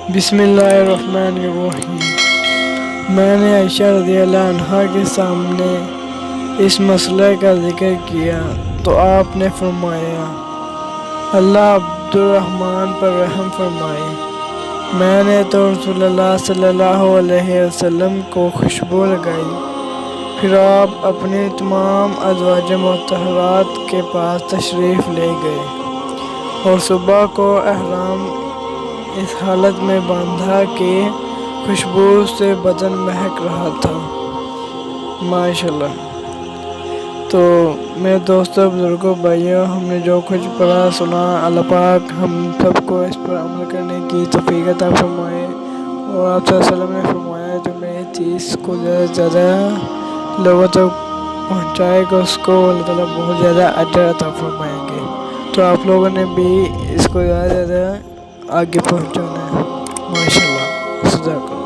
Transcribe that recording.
बिस्मिल्लाहिर्रहमानिर्रहीम। मैंने आयशा रज़ियल्लाहु अन्हा के सामने इस मसले का जिक्र किया तो आपने फरमाया, अल्लाह अब्दुर्रहमान पर रहम फरमाए। मैंने तो रसूलुल्लाह सल्लल्लाहु अलैहि वसल्लम को खुशबू लगाई, फिर आप अपनी तमाम अज़वाज मुतहहरात के पास तशरीफ़ ले गए और सुबह को एहराम इस हालत में बांधा कि खुशबू से बदन महक रहा था। माशाल्लाह। तो मेरे दोस्तों, बुजुर्गों, भाइयों, हमने जो कुछ पढ़ा सुना, अल्लाह पाक हम सबको इस पर अमल करने की तौफीक अता फरमाए। और आप सल्लल्लाहु अलैहि वसल्लम ने फरमाया, जो मेरी चीज़ को ज़्यादा से ज़्यादा लोगों तक पहुँचाएगा उसको अल्लाह ताला बहुत ज़्यादा अजर अता फरमाएंगे। तो आप लोगों ने भी इसको ज़्यादा से ज़्यादा आगे पहुँचाना है। माशाल्लाह। सदाकल्लाह।